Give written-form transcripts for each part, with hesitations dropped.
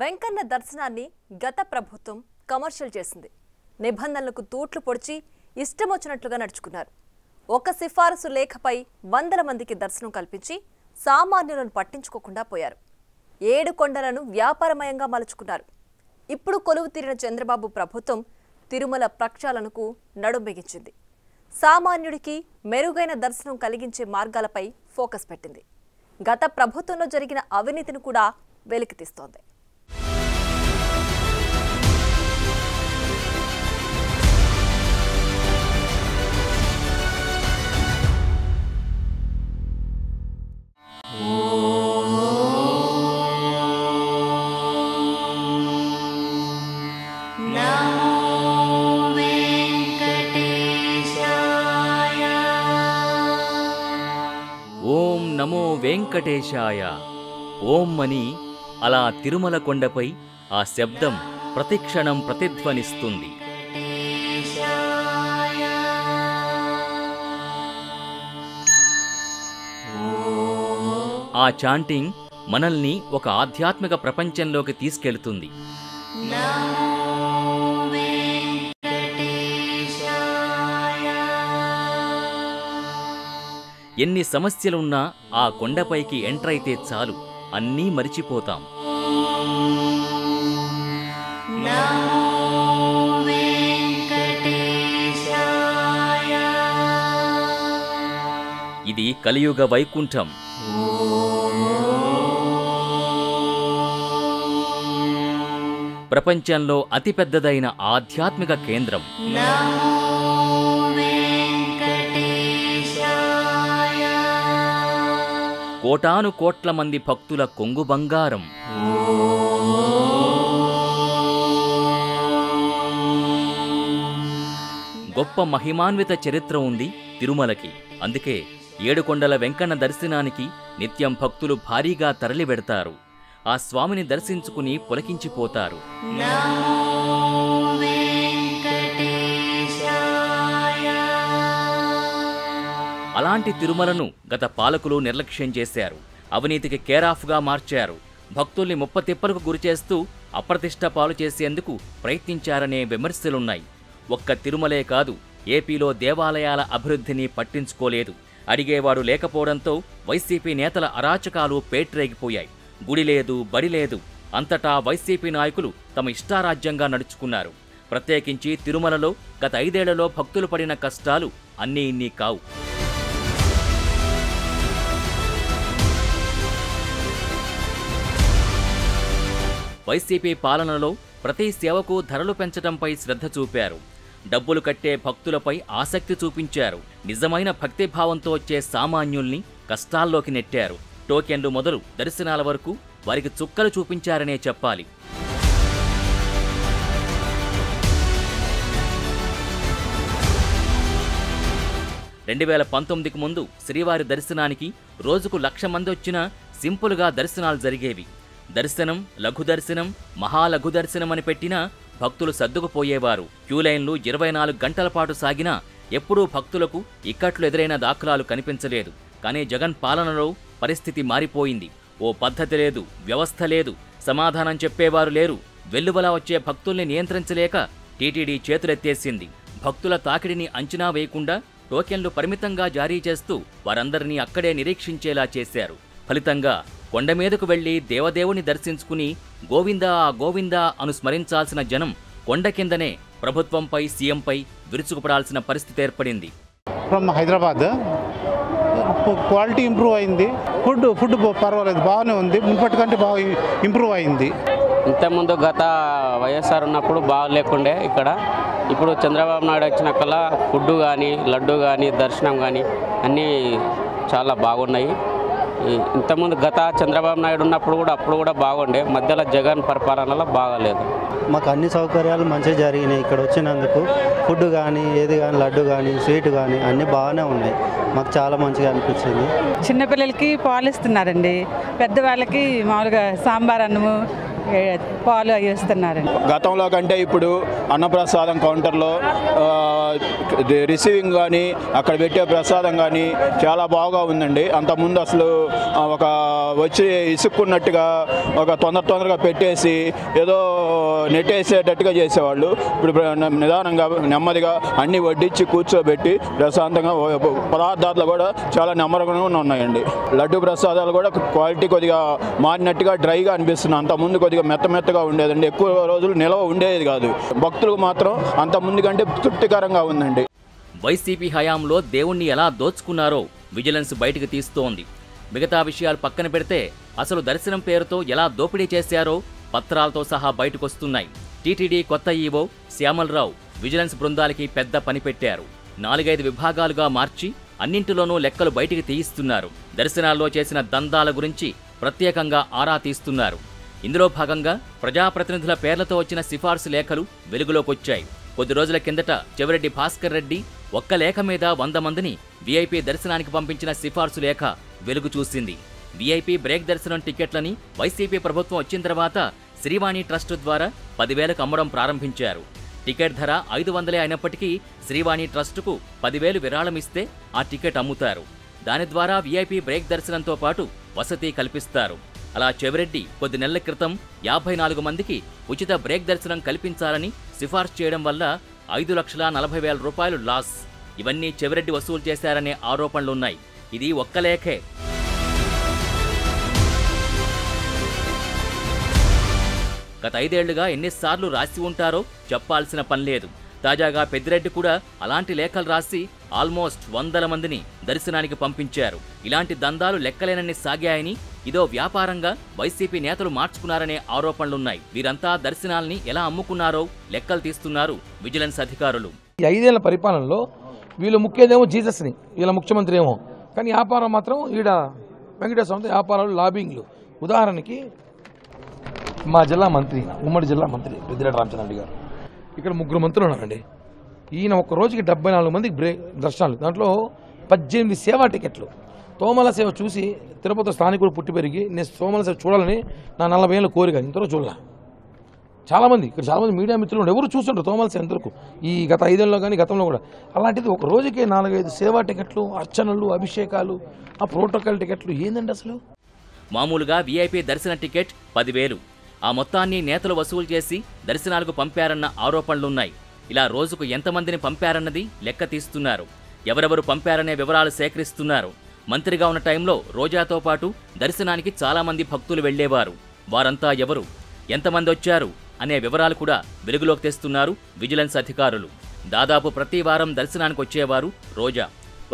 వెంకన్న దర్శనాన్ని గత ప్రభుత్వం కమర్షియల్ చేసింది. నిబంధనలకు తూట్లు పొడిచి ఇష్టమొచ్చినట్లుగా నడుచుకున్నారు. ఒక సిఫారసు లేఖపై వందల మందికి దర్శనం కల్పించి సామాన్యులను పట్టించుకోకుండా పోయారు. 7 కొండలను వ్యాపారమయంగా మలుచుకున్నారు. ఇప్పుడు కొలువు తీరిన చంద్రబాబు ప్రభుత్వం తిరుమల ప్రక్షాళనకు నడుంబిగించింది. సామాన్యుడికి మెరుగైన దర్శనం కలిగించే మార్గాలపై ఫోకస్ పెట్టింది. గత ప్రభుత్వంలో జరిగిన అవినీతిని కూడా వెలికితీస్తోంది. ఓం నమో వెంకటేశాయ. ఓం అని అలా తిరుమల కొండపై ఆ శబ్దం ప్రతిక్షణం ప్రతిధ్వనిస్తుంది. ఆ చాంటింగ్ మనల్ని ఒక ఆధ్యాత్మిక ప్రపంచంలోకి తీసుకెళ్తుంది. ఎన్ని సమస్యలున్నా ఆ కొండపైకి ఎంటర్ అయితే చాలు, అన్నీ మరిచిపోతాం. ఇది కలియుగ వైకుంఠం. ప్రపంచంలో అతిపెద్దదైన ఆధ్యాత్మిక కేంద్రం. కోటాను కోట్ల మంది భక్తుల కొంగు బంగారం. గొప్ప మహిమాన్విత చరిత్ర ఉంది తిరుమలకి. అందుకే 7 కొండల వెంకన్న దర్శనానికి నిత్యం భక్తులు భారీగా తరలి వెడతారు. ఆ స్వామిని దర్శించుకుని పులకించిపోతారు. అలాంటి తిరుమలను గత పాలకులు నిర్లక్ష్యం చేశారు. అవినీతికి కేరాఫ్గా మార్చారు. భక్తుల్ని ముప్పతిప్పలకు గురిచేస్తూ అప్రతిష్ట పాలు చేసేందుకు ప్రయత్నించారనే విమర్శలున్నాయి. ఒక్క తిరుమలే కాదు, ఏపీలో దేవాలయాల అభివృద్ధిని పట్టించుకోలేదు. అడిగేవాడు లేకపోవడంతో వైసీపీ నేతల అరాచకాలు పేట్రేగిపోయాయి. గుడి లేదు, బడి లేదు. అంతటా వైసీపీ నాయకులు తమ ఇష్టారాజ్యంగా నడుచుకున్నారు. ప్రత్యేకించి తిరుమలలో గత 5 ఏళ్లలో భక్తులు పడిన కష్టాలు అన్నీ ఇన్నీ కావు. వైసీపీ పాలనలో ప్రతి సేవకు ధరలు పెంచడంపై శ్రద్ధ చూపారు. డబ్బులు కట్టే భక్తులపై ఆసక్తి చూపించారు. నిజమైన భక్తిభావంతో వచ్చే సామాన్యుల్ని కష్టాల్లోకి నెట్టారు. టోకెన్లు మొదలు దర్శనాల వరకు వారికి చుక్కలు చూపించారనే చెప్పాలి. (2019కు ముందు శ్రీవారి దర్శనానికి రోజుకు 1,00,000 మంది వచ్చినా సింపుల్గా దర్శనాలు జరిగేవి. దర్శనం, లఘు దర్శనం, మహాలఘు దర్శనం అని పెట్టినా భక్తులు సర్దుకుపోయేవారు. క్యూలైన్లు 24 గంటల పాటు సాగినా ఎప్పుడూ భక్తులకు ఇక్కట్లు ఎదురైన దాఖలాలు కనిపించలేదు. కానీ జగన్ పాలనలో పరిస్థితి మారిపోయింది. ఓ పద్ధతి లేదు, వ్యవస్థ లేదు, సమాధానం చెప్పేవారు లేరు. వెల్లువలా వచ్చే భక్తుల్ని నియంత్రించలేక టీటీడీ చేతులెత్తేసింది. భక్తుల తాకిడిని అంచనా వేయకుండా టోకెన్లు పరిమితంగా జారీ చేస్తూ వారందరినీ అక్కడే నిరీక్షించేలా చేశారు. ఫలితంగా కొండ మీదకు వెళ్లి దేవదేవుని దర్శించుకుని గోవిందా గోవిందా అను స్మరించాల్సిన జనం కొండ కిందనే ప్రభుత్వంపై, సీఎంపై విరుచుకుపడాల్సిన పరిస్థితి ఏర్పడింది. ఫ్రమ్ హైదరాబాద్ క్వాలిటీ ఇంప్రూవ్ అయింది. ఫుడ్ పర్వాలేదు, బాగానే ఉంది. మునుపటి కంటే బాగా ఇంప్రూవ్ అయింది. ఇంతకుముందు గత వైఎస్ఆర్ ఉన్నప్పుడు బాగా లేకుండే ఇక్కడ. ఇప్పుడు చంద్రబాబు నాయుడు వచ్చినాకల్లా ఫుడ్ కానీ, లడ్డు కానీ, దర్శనం కానీ అన్నీ చాలా బాగున్నాయి. ఇంతకుముందు గత చంద్రబాబు నాయుడు ఉన్నప్పుడు కూడా అప్పుడు కూడా బాగుండే. మధ్యలో జగన్ పరిపాలనలో బాగాలేదు. మాకు అన్ని సౌకర్యాలు మంచిగా జరిగినాయి. ఇక్కడ వచ్చినందుకు ఫుడ్ కానీ, ఏది కానీ, లడ్డు కానీ, స్వీట్ కానీ అన్నీ బాగానే ఉన్నాయి. మాకు చాలా మంచిగా అనిపించింది. చిన్నపిల్లలకి పాలు ఇస్తున్నారండి. పెద్దవాళ్ళకి మామూలుగా సాంబార్ అన్నము, పాలు అవి ఇస్తున్నారండి. గతంలో కంటే ఇప్పుడు అన్నప్రసాదం కౌంటర్లో రిసీవింగ్ కానీ అక్కడ పెట్టే ప్రసాదం కానీ చాలా బాగా ఉందండి. అంతకుముందు అసలు ఒక వచ్చి ఇసుక్కున్నట్టుగా ఒక తొందరగా పెట్టేసి ఏదో నెట్టేసేటట్టుగా చేసేవాళ్ళు. ఇప్పుడు నిదానంగా నెమ్మదిగా అన్ని వడ్డించి కూర్చోబెట్టి ప్రశాంతంగా పదార్థాలు కూడా చాలా నెమ్మదిగా ఉన్నాయండి. లడ్డు ప్రసాదాలు కూడా క్వాలిటీ కొద్దిగా మారినట్టుగా డ్రైగా అనిపిస్తుంది. అంతకుముందు కొద్దిగా మెత్తగా ఉండేదండి, ఎక్కువ రోజులు నిల్వ ఉండేది కాదు. భక్తులకు మాత్రం అంతకుముందు కంటే తృప్తికరంగా ఉందండి. వైసీపీ హయాంలో దేవుణ్ణి ఎలా దోచుకున్నారో విజిలెన్స్ బయటకు తీస్తోంది. మిగతా విషయాలు పక్కన పెడితే అసలు దర్శనం పేరుతో ఎలా దోపిడీ చేశారో పత్రాలతో సహా బయటకొస్తున్నాయి. టీటీడీ కొత్త ఈవో శ్యామలరావు విజిలెన్స్ బృందాలకి పెద్ద పని పెట్టారు. 4-5 విభాగాలుగా మార్చి అన్నింటిలోనూ లెక్కలు బయటికి తీయిస్తున్నారు. దర్శనాల్లో చేసిన దందాల గురించి ప్రత్యేకంగా ఆరా తీస్తున్నారు. ఇందులో భాగంగా ప్రజాప్రతినిధుల పేర్లతో వచ్చిన సిఫార్సు లేఖలు వెలుగులోకొచ్చాయి. కొద్ది రోజుల కిందట చెవిరెడ్డి భాస్కర్ రెడ్డి ఒక్క లేఖ మీద 100 మందిని వీఐపీ దర్శనానికి పంపించిన సిఫార్సు లేఖ వెలుగు చూసింది. వీఐపీ బ్రేక్ దర్శనం టికెట్లని వైసీపీ ప్రభుత్వం వచ్చిన తర్వాత శ్రీవాణి ట్రస్ట్ ద్వారా 10,000కు అమ్మడం ప్రారంభించారు. టికెట్ ధర 500 అయినప్పటికీ శ్రీవాణి ట్రస్టుకు 10,000 విరాళమిస్తే ఆ టికెట్ అమ్ముతారు. దాని ద్వారా వీఐపీ బ్రేక్ దర్శనంతో పాటు వసతి కల్పిస్తారు. అలా చెవిరెడ్డి కొద్ది నెలల క్రితం 54 మందికి ఉచిత బ్రేక్ దర్శనం కల్పించాలని సిఫార్సు చేయడం వల్ల 5,40,000 రూపాయలు లాస్. ఇవన్నీ చెవిరెడ్డి వసూలు చేశారనే ఆరోపణలున్నాయి. ఇది ఒక్క లేఖే. గత 5 ఏళ్లుగా ఎన్నిసార్లు రాసి ఉంటారో చెప్పాల్సిన పనిలేదు. తాజాగా పెద్దిరెడ్డి కూడా అలాంటి లేఖలు రాసి ఆల్మోస్ట్ 100 మందిని దర్శనానికి పంపించారు. ఇలాంటి దందాలు లెక్కలేనన్ని సాగాయని, ఇదో వ్యాపారంగా వైసీపీ నేతలు మార్చుకున్నారనే ఆరోపణలున్నాయి. వీరంతా దర్శనాల్ని ఎలా అమ్ముకున్నారో లెక్కలు తీస్తున్నారు విజిలెన్స్ అధికారులు. ఈ 5 ఏళ్ల పరిపాలనలో వీళ్ళు ముఖ్యదేమో జీసస్ని, వీళ్ళ ముఖ్యమంత్రి ఏమో, కానీ వ్యాపారం మాత్రం ఈడ వెంకటేశ్వర వ్యాపారాలు లాబింగ్లు. ఉదాహరణకి మా జిల్లా మంత్రి, ఉమ్మడి జిల్లా మంత్రి పెద్దిరెడ్డి రామచంద్రరెడ్డి గారు, ఇక్కడ 3 మంత్రులు ఉన్నారండి. ఈయన ఒక్క రోజుకి 74 మందికి బ్రేక్ దర్శనాలు, దాంట్లో 18 సేవా టికెట్లు. తోమల సేవ చూసి తిరుపతి స్థానికుడు పుట్టి పెరిగి నేను తోమల సేవ చూడాలని నా 40 ఏళ్ళ కోరిక, ఇంతలో చూడాల. చాలామంది ఇక్కడ చాలామంది మీడియా మిత్రులు ఎవరు చూస్తుంటారు తోమల సేవ ఎంతవరకు ఈ గత 5 ఏళ్ళలో కానీ గతంలో కూడా. అలాంటిది ఒక రోజుకి 4-5 సేవా టికెట్లు, అర్చనలు, అభిషేకాలు, ఆ ప్రోటోకాల్ టికెట్లు ఏందండి అసలు? మామూలుగా వీఐపీ దర్శన టికెట్ 10,000. ఆ మొత్తాన్ని నేతలు వసూలు చేసి దర్శనాలకు పంపారన్న ఆరోపణలున్నాయి. ఇలా రోజుకు ఎంతమందిని పంపారన్నది లెక్క తీస్తున్నారు. ఎవరెవరు పంపారనే వివరాలు సేకరిస్తున్నారు. మంత్రిగా ఉన్న టైంలో రోజాతో పాటు దర్శనానికి చాలామంది భక్తులు వెళ్లేవారు. వారంతా ఎవరు, ఎంతమంది వచ్చారు అనే వివరాలు కూడా వెలుగులోకి తెస్తున్నారు విజిలెన్స్ అధికారులు. దాదాపు ప్రతి వారం దర్శనానికి వచ్చేవారు రోజా.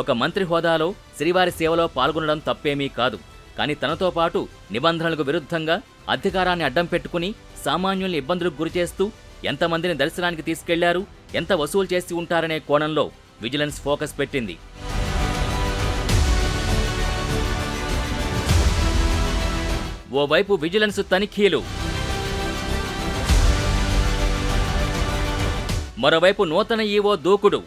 ఒక మంత్రి హోదాలో శ్రీవారి సేవలో పాల్గొనడం తప్పేమీ కాదు. కానీ తనతో పాటు నిబంధనలకు విరుద్ధంగా అధికారాన్ని అడ్డం పెట్టుకుని సామాన్యుల్ని ఇబ్బందులకు గురిచేస్తూ ఎంతమందిని దర్శనానికి తీసుకెళ్లారు, ఎంత వసూలు చేసి ఉంటారనే కోణంలో విజిలెన్స్ ఫోకస్ పెట్టింది. ఓవైపు విజిలెన్స్ తనిఖీలు, మరోవైపు నూతన ఈవో దూకుడు.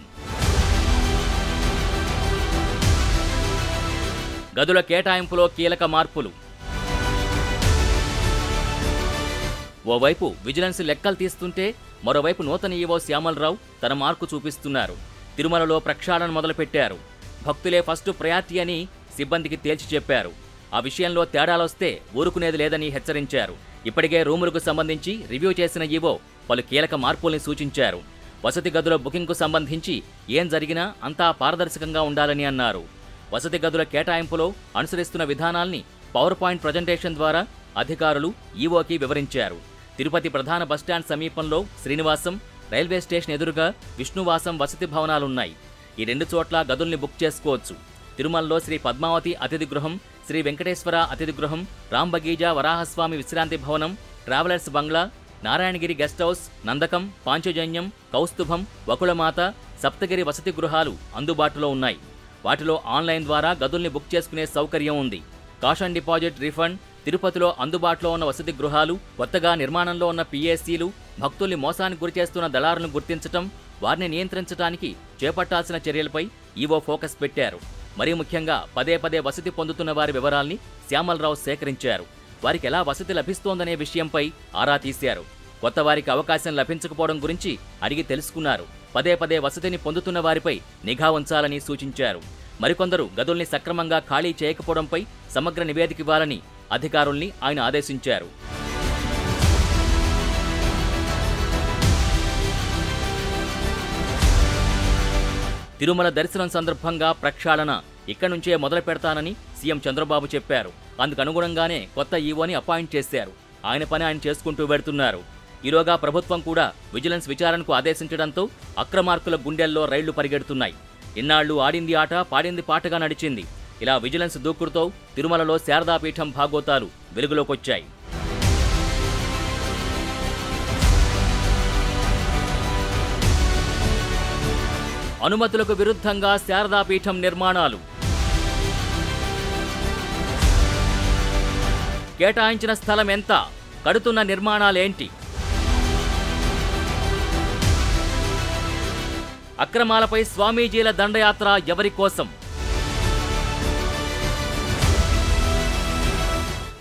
గదుల కేటాయింపులో కీలక మార్పులు. ఓవైపు విజిలెన్స్ లెక్కలు తీస్తుంటే మరోవైపు నూతన ఈవో శ్యామలరావు తన మార్కు చూపిస్తున్నారు. తిరుమలలో ప్రక్షాళన మొదలుపెట్టారు. భక్తులే ఫస్ట్ ప్రయారిటీ అని సిబ్బందికి తేల్చి చెప్పారు. ఆ విషయంలో తేడాలొస్తే ఊరుకునేది లేదని హెచ్చరించారు. ఇప్పటికే రూములకు సంబంధించి రివ్యూ చేసిన ఈవో పలు కీలక మార్పుల్ని సూచించారు. వసతి గదుల బుకింగ్కు సంబంధించి ఏం జరిగినా అంతా పారదర్శకంగా ఉండాలని అన్నారు. వసతి గదుల కేటాయింపులో అనుసరిస్తున్న విధానాల్ని పవర్ పాయింట్ ప్రజెంటేషన్ ద్వారా అధికారులు ఈవోకి వివరించారు. తిరుపతి ప్రధాన బస్టాండ్ సమీపంలో శ్రీనివాసం, రైల్వే స్టేషన్ ఎదురుగా విష్ణువాసం వసతి భవనాలున్నాయి. ఈ 2 చోట్ల గదుల్ని బుక్ చేసుకోవచ్చు. తిరుమలలో శ్రీ పద్మావతి అతిథి గృహం, శ్రీ వెంకటేశ్వర అతిథి గృహం, రాంబగీజా వరాహస్వామి విశ్రాంతి భవనం, travellers bungalow, Narayanagiri guest house, Nandakam, Panchajanyam, Kaustubham, Vakulamatha, Saptagiri వసతి గృహాలు అందుబాటులో ఉన్నాయి. వాటిలో ఆన్లైన్ ద్వారా గదుల్ని బుక్ చేసుకునే సౌకర్యం ఉంది. కాష్ అండ్ డిపాజిట్ రిఫండ్, తిరుపతిలో అందుబాటులో ఉన్న వసతి గృహాలు, కొత్తగా నిర్మాణంలో ఉన్న పిఎస్సీలు, భక్తుల్ని మోసానికి గురిచేస్తున్న దళారులను గుర్తించటం, వారిని నియంత్రించడానికి చేపట్టాల్సిన చర్యలపై ఈవో ఫోకస్ పెట్టారు. మరీ ముఖ్యంగా పదే వసతి పొందుతున్న వారి వివరాల్ని శ్యామలరావు సేకరించారు. వారికి ఎలా వసతి లభిస్తోందనే విషయంపై ఆరా తీశారు. కొత్త వారికి అవకాశం లభించకపోవడం గురించి అడిగి తెలుసుకున్నారు. పదే పదే వసతిని పొందుతున్న వారిపై నిఘా ఉంచాలని సూచించారు. మరికొందరు గదుల్ని సక్రమంగా ఖాళీ చేయకపోవడంపై సమగ్ర నివేదిక ఇవ్వాలని అధికారుల్ని ఆయన ఆదేశించారు. తిరుమల దర్శనం సందర్భంగా ప్రక్షాళన ఇక్కడి నుంచే మొదలు పెడతానని సీఎం చంద్రబాబు చెప్పారు. అందుకు అనుగుణంగానే కొత్త ఈవోని అపాయింట్ చేశారు. ఆయన పని ఆయన చేసుకుంటూ వెడుతున్నారు. ఈలోగా ప్రభుత్వం కూడా విజిలెన్స్ విచారణకు ఆదేశించడంతో అక్రమార్కుల గుండెల్లో రైళ్లు పరిగెడుతున్నాయి. ఇన్నాళ్లు ఆడింది ఆట పాడింది పాటగా నడిచింది. ఇలా విజిలెన్స్ దూకుడుతో తిరుమలలో శారదాపీఠం భాగోతాలు వెలుగులోకొచ్చాయి. అనుమతులకు విరుద్ధంగా శారదాపీఠం నిర్మాణాలు. కేటాయించిన స్థలం ఎంత? కడుతున్న నిర్మాణాలేంటి? అక్రమాలపై స్వామీజీల దండయాత్ర ఎవరి కోసం?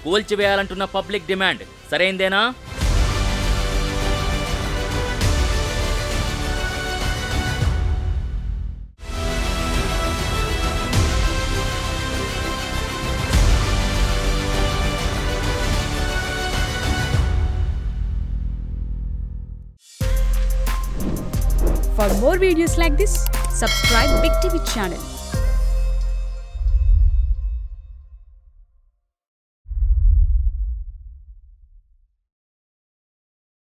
కూల్చివేయాలంటున్న పబ్లిక్ డిమాండ్ సరైందేనా? For more videos like this, subscribe Big TV channel.